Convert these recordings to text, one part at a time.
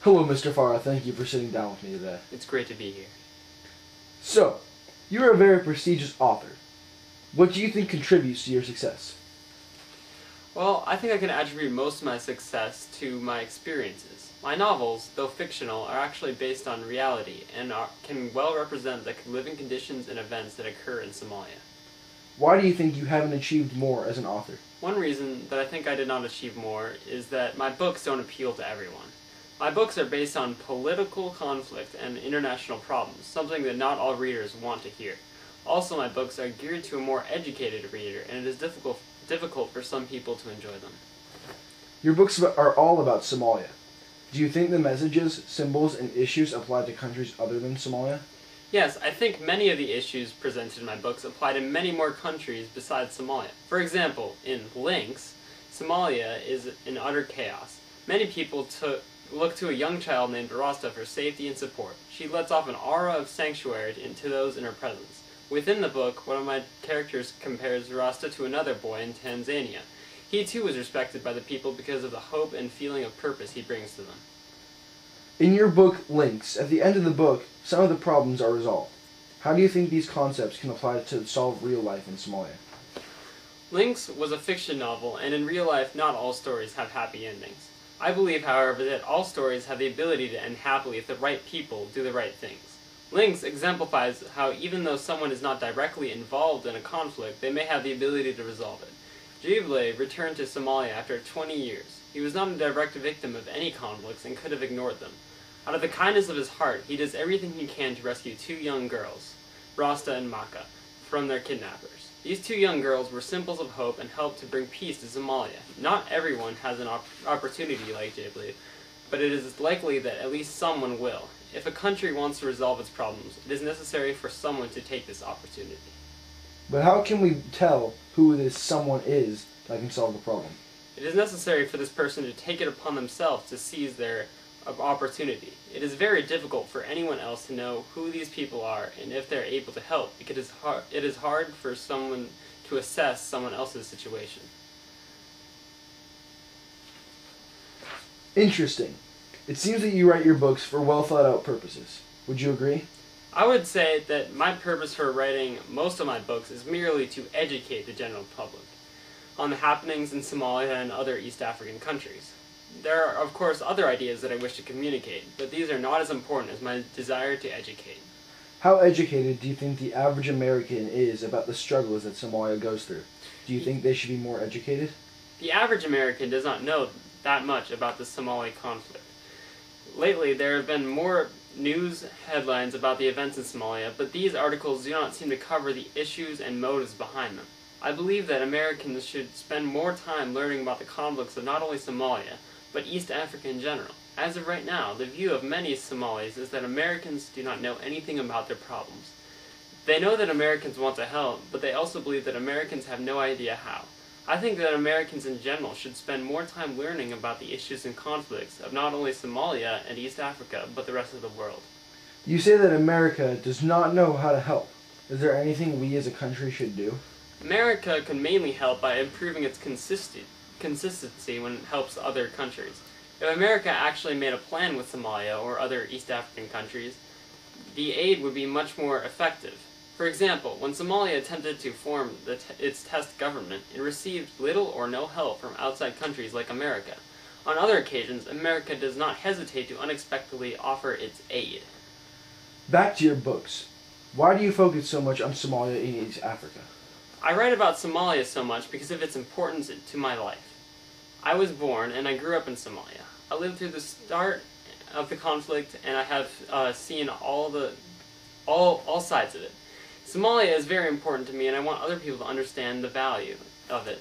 Hello, Mr. Farah. Thank you for sitting down with me today. It's great to be here. So, you're a very prestigious author. What do you think contributes to your success? Well, I think I can attribute most of my success to my experiences. My novels, though fictional, are actually based on reality and can well represent the living conditions and events that occur in Somalia. Why do you think you haven't achieved more as an author? One reason that I think I did not achieve more is that my books don't appeal to everyone. My books are based on political conflict and international problems, something that not all readers want to hear. Also, my books are geared to a more educated reader, and it is difficult for some people to enjoy them. Your books are all about Somalia. Do you think the messages, symbols, and issues apply to countries other than Somalia? Yes, I think many of the issues presented in my books apply to many more countries besides Somalia. For example, in Links, Somalia is in utter chaos. Many people look to a young child named Rasta for safety and support. She lets off an aura of sanctuary into those in her presence. Within the book, one of my characters compares Rasta to another boy in Tanzania. He too is respected by the people because of the hope and feeling of purpose he brings to them. In your book, Links, at the end of the book, some of the problems are resolved. How do you think these concepts can apply to solve real life in Somalia? Links was a fiction novel, and in real life not all stories have happy endings. I believe, however, that all stories have the ability to end happily if the right people do the right things. Links exemplifies how even though someone is not directly involved in a conflict, they may have the ability to resolve it. Jible returned to Somalia after 20 years. He was not a direct victim of any conflicts and could have ignored them. Out of the kindness of his heart, he does everything he can to rescue two young girls, Rasta and Maka, from their kidnappers. These two young girls were symbols of hope and helped to bring peace to Somalia. Not everyone has an opportunity like Jible, but it is likely that at least someone will. If a country wants to resolve its problems, it is necessary for someone to take this opportunity. But how can we tell who this someone is that can solve the problem? It is necessary for this person to take it upon themselves to seize their opportunity. It is very difficult for anyone else to know who these people are and if they're able to help, because it is hard for someone to assess someone else's situation. Interesting. It seems that you write your books for well thought out purposes. Would you agree? I would say that my purpose for writing most of my books is merely to educate the general public on the happenings in Somalia and other East African countries. There are, of course, other ideas that I wish to communicate, but these are not as important as my desire to educate. How educated do you think the average American is about the struggles that Somalia goes through? Do you think they should be more educated? The average American does not know that much about the Somali conflict. Lately, there have been more news headlines about the events in Somalia, but these articles do not seem to cover the issues and motives behind them. I believe that Americans should spend more time learning about the conflicts of not only Somalia, but East Africa in general. As of right now, the view of many Somalis is that Americans do not know anything about their problems. They know that Americans want to help, but they also believe that Americans have no idea how. I think that Americans in general should spend more time learning about the issues and conflicts of not only Somalia and East Africa, but the rest of the world. You say that America does not know how to help. Is there anything we as a country should do? America can mainly help by improving its consistency when it helps other countries. If America actually made a plan with Somalia or other East African countries, the aid would be much more effective. For example, when Somalia attempted to form its test government, it received little or no help from outside countries like America. On other occasions, America does not hesitate to unexpectedly offer its aid. Back to your books. Why do you focus so much on Somalia in East Africa? I write about Somalia so much because of its importance to my life. I was born and I grew up in Somalia. I lived through the start of the conflict, and I have seen all sides of it. Somalia is very important to me, and I want other people to understand the value of it.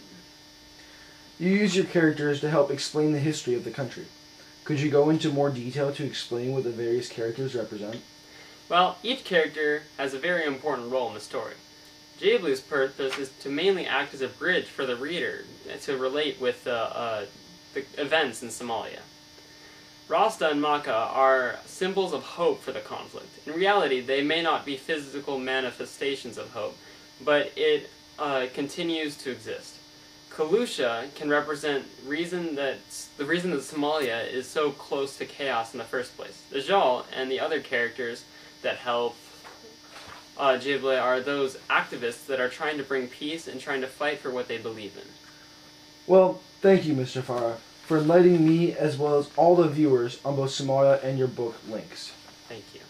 You use your characters to help explain the history of the country. Could you go into more detail to explain what the various characters represent? Well, each character has a very important role in the story. Jible's purpose is to mainly act as a bridge for the reader to relate with the events in Somalia. Rasta and Maka are symbols of hope for the conflict. In reality, they may not be physical manifestations of hope, but it continues to exist. Kalusha can represent the reason that Somalia is so close to chaos in the first place. The Jal and the other characters that help Jible are those activists that are trying to bring peace and trying to fight for what they believe in. Well, thank you, Mr. Farah, for enlightening me as well as all the viewers on both Somalia and your book, Links. Thank you.